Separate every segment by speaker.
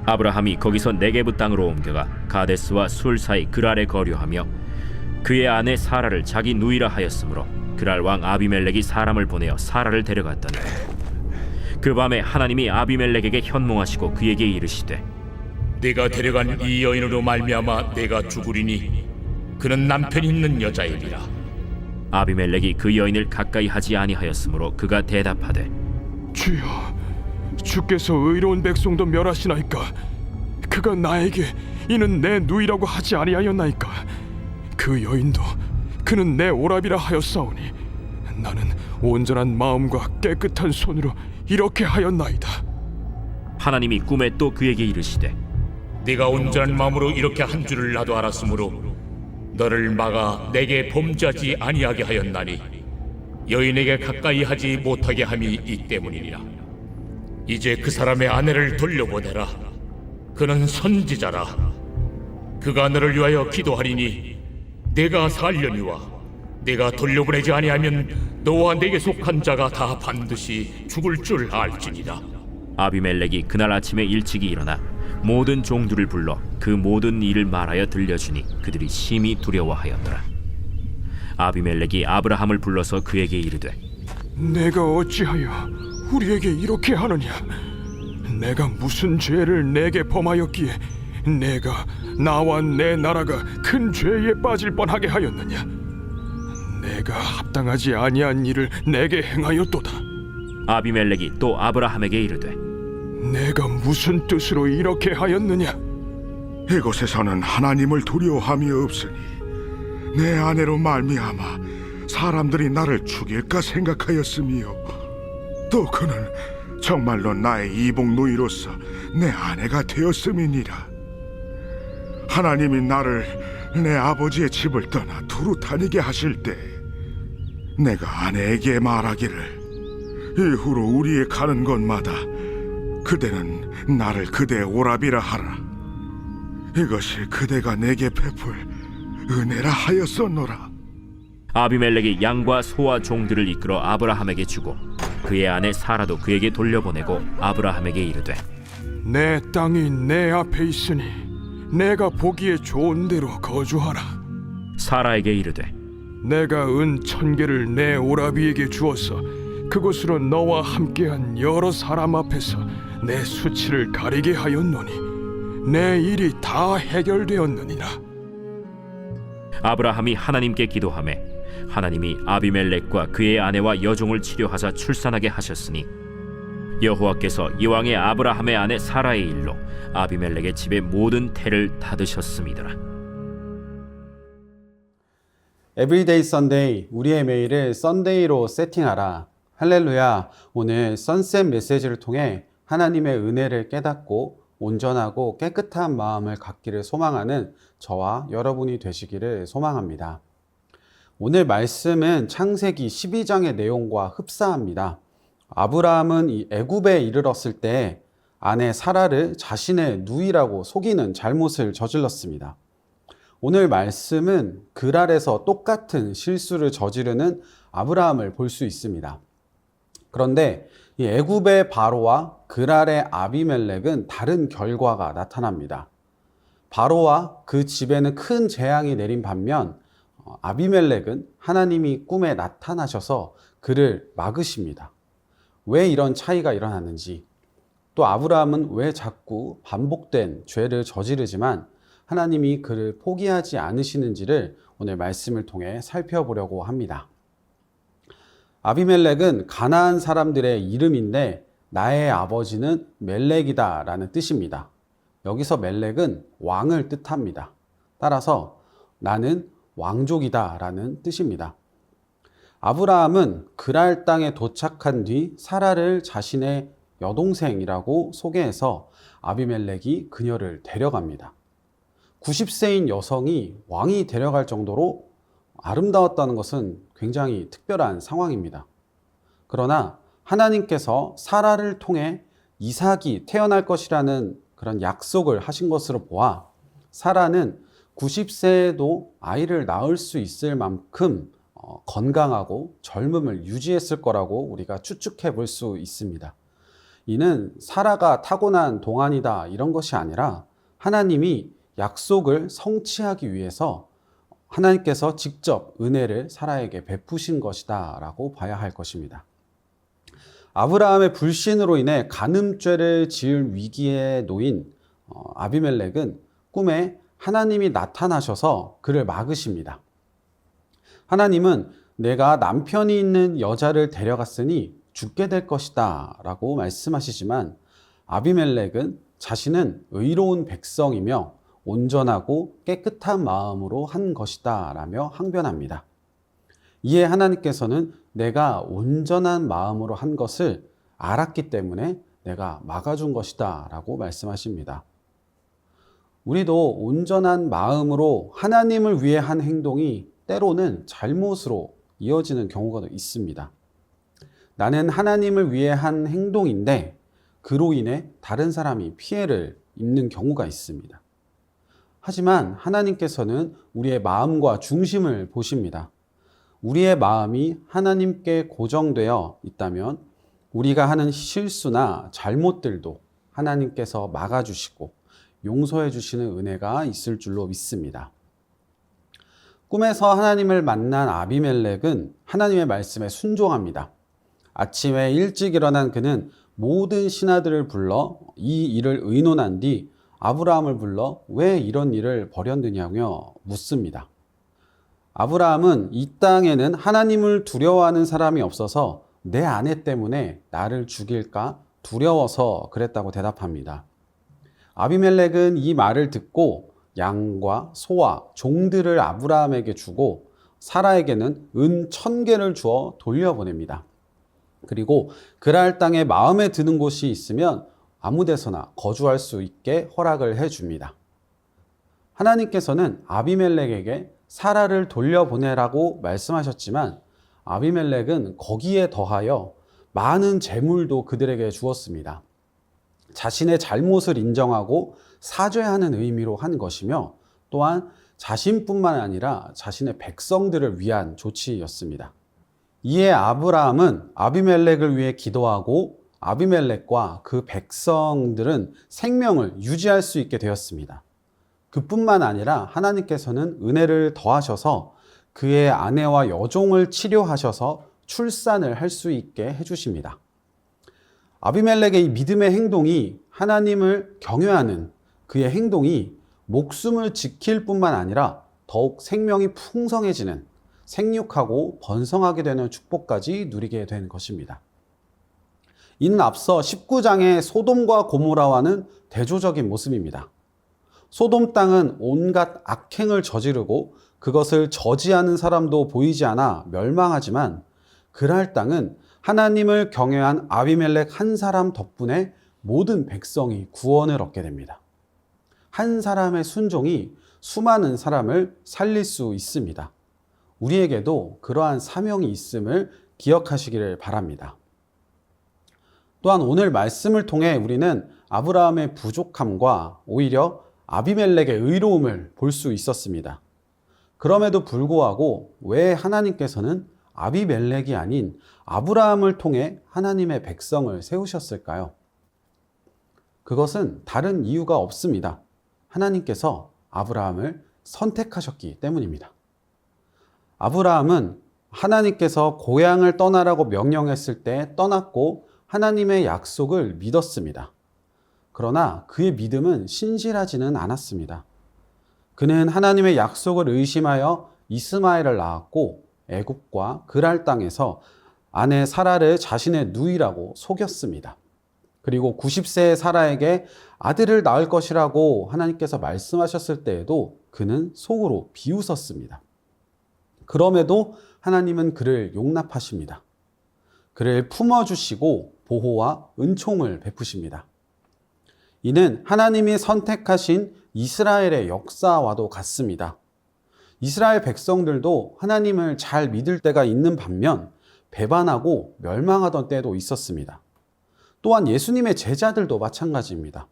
Speaker 1: 아브라함이 거기서 네게브 땅으로 옮겨가 가데스와 술 사이 그랄에 거류하며 그의 아내 사라를 자기 누이라 하였으므로 그랄 왕 아비멜렉이 사람을 보내어 사라를 데려갔더니 그 밤에 하나님이 아비멜렉에게 현몽하시고 그에게 이르시되
Speaker 2: 네가 데려간 이 여인으로 말미암아 내가 죽으리니 그는 남편이 있는 여자이니라.
Speaker 1: 아비멜렉이 그 여인을 가까이 하지 아니하였으므로 그가 대답하되
Speaker 3: 주여, 주께서 의로운 백성도 멸하시나이까? 그가 나에게 이는 내 누이라고 하지 아니하였나이까? 그 여인도 그는 내 오라비라 하였사오니 나는 온전한 마음과 깨끗한 손으로 이렇게 하였나이다.
Speaker 1: 하나님이 꿈에 또 그에게 이르시되
Speaker 2: 네가 온전한 마음으로 이렇게 한 줄을 나도 알았으므로 너를 막아 내게 범죄하지 아니하게 하였나니 여인에게 가까이 하지 못하게 함이 이 때문이니라. 이제 그 사람의 아내를 돌려보내라. 그는 선지자라. 그가 너를 위하여 기도하리니 내가 살려니와 내가 돌려보내지 아니하면 너와 내게 속한 자가 다 반드시 죽을 줄 알지니라.
Speaker 1: 아비멜렉이 그날 아침에 일찍이 일어나 모든 종들을 불러 그 모든 일을 말하여 들려주니 그들이 심히 두려워하였더라. 아비멜렉이 아브라함을 불러서 그에게 이르되
Speaker 3: 내가 어찌하여 우리에게 이렇게 하느냐? 내가 무슨 죄를 내게 범하였기에 내가 나와 내 나라가 큰 죄에 빠질 뻔하게 하였느냐? 내가 합당하지 아니한 일을 내게 행하였도다.
Speaker 1: 아비멜렉이 또 아브라함에게 이르되
Speaker 3: 내가 무슨 뜻으로 이렇게 하였느냐?
Speaker 4: 이곳에서는 하나님을 두려워함이 없으니 내 아내로 말미암아 사람들이 나를 죽일까 생각하였으며 또 그는 정말로 나의 이복 누이로서 내 아내가 되었음이니라. 하나님이 나를 내 아버지의 집을 떠나 두루 다니게 하실 때 내가 아내에게 말하기를 이후로 우리의 가는 곳마다 그대는 나를 그대의 오라비라 하라. 이것이 그대가 내게 베풀 은혜라 하였었노라.
Speaker 1: 아비멜렉이 양과 소와 종들을 이끌어 아브라함에게 주고 그의 아내 사라도 그에게 돌려보내고 아브라함에게 이르되
Speaker 3: 내 땅이 내 앞에 있으니 내가 보기에 좋은 대로 거주하라.
Speaker 1: 사라에게 이르되
Speaker 3: 내가 은 1000개를 내 오라비에게 주어서 그곳으로 너와 함께한 여러 사람 앞에서 내 수치를 가리게 하였노니 내 일이 다 해결되었느니라.
Speaker 1: 아브라함이 하나님께 기도하매 하나님이 아비멜렉과 그의 아내와 여종을 치료하사 출산하게 하셨으니 여호와께서 이왕의 아브라함의 아내 사라의 일로 아비멜렉의 집의 모든 태를 닫으셨음이더라.
Speaker 5: 에브리데이 썬데이, 우리의 매일을 썬데이로 세팅하라. 할렐루야. 오늘 선셋 메시지를 통해 하나님의 은혜를 깨닫고 온전하고 깨끗한 마음을 갖기를 소망하는 저와 여러분이 되시기를 소망합니다. 오늘 말씀은 창세기 12장의 내용과 흡사합니다. 아브라함은 이 애굽에 이르렀을 때 아내 사라를 자신의 누이라고 속이는 잘못을 저질렀습니다. 오늘 말씀은 그랄에서 똑같은 실수를 저지르는 아브라함을 볼 수 있습니다. 그런데 이 애굽의 바로와 그랄의 아비멜렉은 다른 결과가 나타납니다. 바로와 그 집에는 큰 재앙이 내린 반면 아비멜렉은 하나님이 꿈에 나타나셔서 그를 막으십니다. 왜 이런 차이가 일어났는지, 또 아브라함은 왜 자꾸 반복된 죄를 저지르지만 하나님이 그를 포기하지 않으시는지를 오늘 말씀을 통해 살펴보려고 합니다. 아비멜렉은 가나안 사람들의 이름인데 나의 아버지는 멜렉이다 라는 뜻입니다. 여기서 멜렉은 왕을 뜻합니다. 따라서 나는 왕족이다 라는 뜻입니다. 아브라함은 그랄 땅에 도착한 뒤 사라를 자신의 여동생이라고 소개해서 아비멜렉이 그녀를 데려갑니다. 90세인 여성이 왕이 데려갈 정도로 아름다웠다는 것은 굉장히 특별한 상황입니다. 그러나 하나님께서 사라를 통해 이삭이 태어날 것이라는 그런 약속을 하신 것으로 보아 사라는 90세에도 아이를 낳을 수 있을 만큼 건강하고 젊음을 유지했을 거라고 우리가 추측해 볼 수 있습니다. 이는 사라가 타고난 동안이다 이런 것이 아니라 하나님이 약속을 성취하기 위해서 하나님께서 직접 은혜를 사라에게 베푸신 것이다 라고 봐야 할 것입니다. 아브라함의 불신으로 인해 간음죄를 지을 위기에 놓인 아비멜렉은 꿈에 하나님이 나타나셔서 그를 막으십니다. 하나님은 내가 남편이 있는 여자를 데려갔으니 죽게 될 것이다 라고 말씀하시지만 아비멜렉은 자신은 의로운 백성이며 온전하고 깨끗한 마음으로 한 것이다 라며 항변합니다. 이에 하나님께서는 내가 온전한 마음으로 한 것을 알았기 때문에 내가 막아준 것이다 라고 말씀하십니다. 우리도 온전한 마음으로 하나님을 위해 한 행동이 때로는 잘못으로 이어지는 경우가 있습니다. 나는 하나님을 위해 한 행동인데 그로 인해 다른 사람이 피해를 입는 경우가 있습니다. 하지만 하나님께서는 우리의 마음과 중심을 보십니다. 우리의 마음이 하나님께 고정되어 있다면 우리가 하는 실수나 잘못들도 하나님께서 막아주시고 용서해 주시는 은혜가 있을 줄로 믿습니다. 꿈에서 하나님을 만난 아비멜렉은 하나님의 말씀에 순종합니다. 아침에 일찍 일어난 그는 모든 신하들을 불러 이 일을 의논한 뒤 아브라함을 불러 왜 이런 일을 벌였느냐며 묻습니다. 아브라함은 이 땅에는 하나님을 두려워하는 사람이 없어서 내 아내 때문에 나를 죽일까 두려워서 그랬다고 대답합니다. 아비멜렉은 이 말을 듣고 양과 소와 종들을 아브라함에게 주고 사라에게는 은 1000개를 주어 돌려보냅니다. 그리고 그랄 땅에 마음에 드는 곳이 있으면 아무 데서나 거주할 수 있게 허락을 해줍니다. 하나님께서는 아비멜렉에게 사라를 돌려보내라고 말씀하셨지만 아비멜렉은 거기에 더하여 많은 재물도 그들에게 주었습니다. 자신의 잘못을 인정하고 사죄하는 의미로 한 것이며 또한 자신뿐만 아니라 자신의 백성들을 위한 조치였습니다. 이에 아브라함은 아비멜렉을 위해 기도하고 아비멜렉과 그 백성들은 생명을 유지할 수 있게 되었습니다. 그뿐만 아니라 하나님께서는 은혜를 더하셔서 그의 아내와 여종을 치료하셔서 출산을 할 수 있게 해주십니다. 아비멜렉의 이 믿음의 행동이 하나님을 경외하는 그의 행동이 목숨을 지킬 뿐만 아니라 더욱 생명이 풍성해지는 생육하고 번성하게 되는 축복까지 누리게 된 것입니다. 이는 앞서 19장의 소돔과 고모라와는 대조적인 모습입니다. 소돔 땅은 온갖 악행을 저지르고 그것을 저지하는 사람도 보이지 않아 멸망하지만 그랄 땅은 하나님을 경외한 아비멜렉 한 사람 덕분에 모든 백성이 구원을 얻게 됩니다. 한 사람의 순종이 수많은 사람을 살릴 수 있습니다. 우리에게도 그러한 사명이 있음을 기억하시기를 바랍니다. 또한 오늘 말씀을 통해 우리는 아브라함의 부족함과 오히려 아비멜렉의 의로움을 볼 수 있었습니다. 그럼에도 불구하고 왜 하나님께서는 아비멜렉이 아닌 아브라함을 통해 하나님의 백성을 세우셨을까요? 그것은 다른 이유가 없습니다. 하나님께서 아브라함을 선택하셨기 때문입니다. 아브라함은 하나님께서 고향을 떠나라고 명령했을 때 떠났고 하나님의 약속을 믿었습니다. 그러나 그의 믿음은 신실하지는 않았습니다. 그는 하나님의 약속을 의심하여 이스마엘을 낳았고 애굽과 그랄 땅에서 아내 사라를 자신의 누이라고 속였습니다. 그리고 90세의 사라에게 아들을 낳을 것이라고 하나님께서 말씀하셨을 때에도 그는 속으로 비웃었습니다. 그럼에도 하나님은 그를 용납하십니다. 그를 품어주시고 보호와 은총을 베푸십니다. 이는 하나님이 선택하신 이스라엘의 역사와도 같습니다. 이스라엘 백성들도 하나님을 잘 믿을 때가 있는 반면 배반하고 멸망하던 때도 있었습니다. 또한 예수님의 제자들도 마찬가지입니다.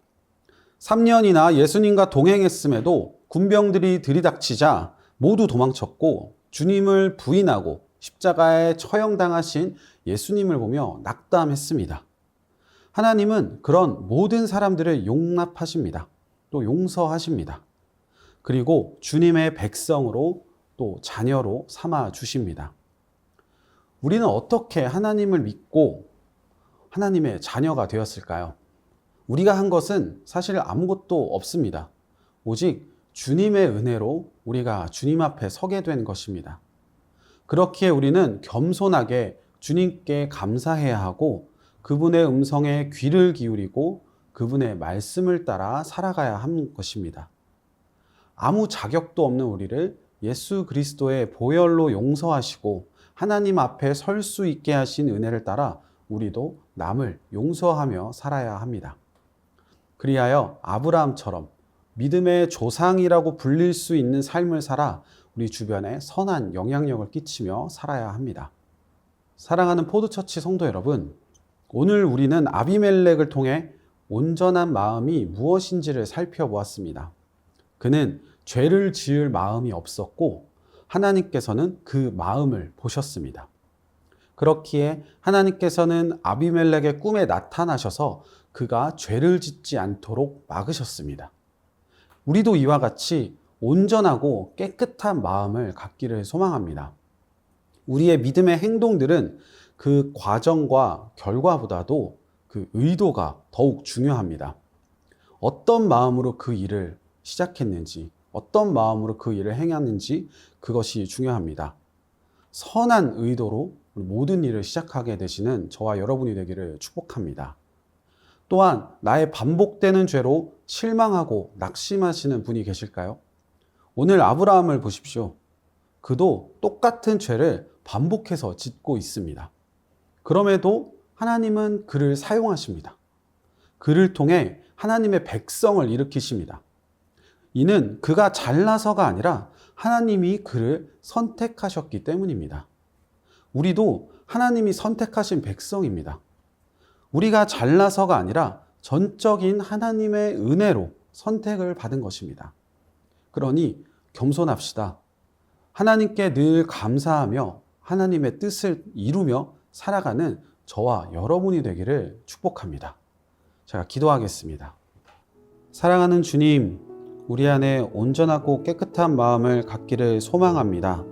Speaker 5: 3년이나 예수님과 동행했음에도 군병들이 들이닥치자 모두 도망쳤고 주님을 부인하고 십자가에 처형당하신 예수님을 보며 낙담했습니다. 하나님은 그런 모든 사람들을 용납하십니다. 또 용서하십니다. 그리고 주님의 백성으로 또 자녀로 삼아 주십니다. 우리는 어떻게 하나님을 믿고 하나님의 자녀가 되었을까요? 우리가 한 것은 사실 아무것도 없습니다. 오직 주님의 은혜로 우리가 주님 앞에 서게 된 것입니다. 그렇기에 우리는 겸손하게 주님께 감사해야 하고 그분의 음성에 귀를 기울이고 그분의 말씀을 따라 살아가야 하는 것입니다. 아무 자격도 없는 우리를 예수 그리스도의 보혈로 용서하시고 하나님 앞에 설 수 있게 하신 은혜를 따라 우리도 남을 용서하며 살아야 합니다. 그리하여 아브라함처럼 믿음의 조상이라고 불릴 수 있는 삶을 살아 우리 주변에 선한 영향력을 끼치며 살아야 합니다. 사랑하는 포드처치 성도 여러분, 오늘 우리는 아비멜렉을 통해 온전한 마음이 무엇인지를 살펴보았습니다. 그는 죄를 지을 마음이 없었고 하나님께서는 그 마음을 보셨습니다. 그렇기에 하나님께서는 아비멜렉의 꿈에 나타나셔서 그가 죄를 짓지 않도록 막으셨습니다. 우리도 이와 같이 온전하고 깨끗한 마음을 갖기를 소망합니다. 우리의 믿음의 행동들은 그 과정과 결과보다도 그 의도가 더욱 중요합니다. 어떤 마음으로 그 일을 시작했는지, 어떤 마음으로 그 일을 행했는지 그것이 중요합니다. 선한 의도로 모든 일을 시작하게 되시는 저와 여러분이 되기를 축복합니다. 또한 나의 반복되는 죄로 실망하고 낙심하시는 분이 계실까요? 오늘 아브라함을 보십시오. 그도 똑같은 죄를 반복해서 짓고 있습니다. 그럼에도 하나님은 그를 사용하십니다. 그를 통해 하나님의 백성을 일으키십니다. 이는 그가 잘나서가 아니라 하나님이 그를 선택하셨기 때문입니다. 우리도 하나님이 선택하신 백성입니다. 우리가 잘나서가 아니라 전적인 하나님의 은혜로 선택을 받은 것입니다. 그러니 겸손합시다. 하나님께 늘 감사하며 하나님의 뜻을 이루며 살아가는 저와 여러분이 되기를 축복합니다. 제가 기도하겠습니다. 사랑하는 주님, 우리 안에 온전하고 깨끗한 마음을 갖기를 소망합니다.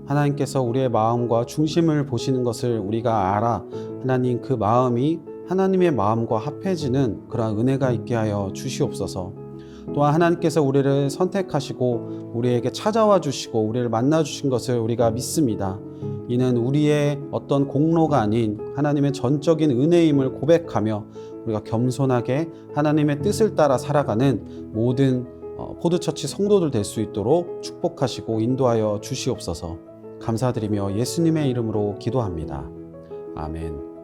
Speaker 5: 하나님께서 우리의 마음과 중심을 보시는 것을 우리가 알아 하나님 그 마음이 하나님의 마음과 합해지는 그러한 은혜가 있게 하여 주시옵소서. 또한 하나님께서 우리를 선택하시고 우리에게 찾아와 주시고 우리를 만나 주신 것을 우리가 믿습니다. 이는 우리의 어떤 공로가 아닌 하나님의 전적인 은혜임을 고백하며 우리가 겸손하게 하나님의 뜻을 따라 살아가는 모든 포드처치 성도들 될 수 있도록 축복하시고 인도하여 주시옵소서. 감사드리며 예수님의 이름으로 기도합니다. 아멘.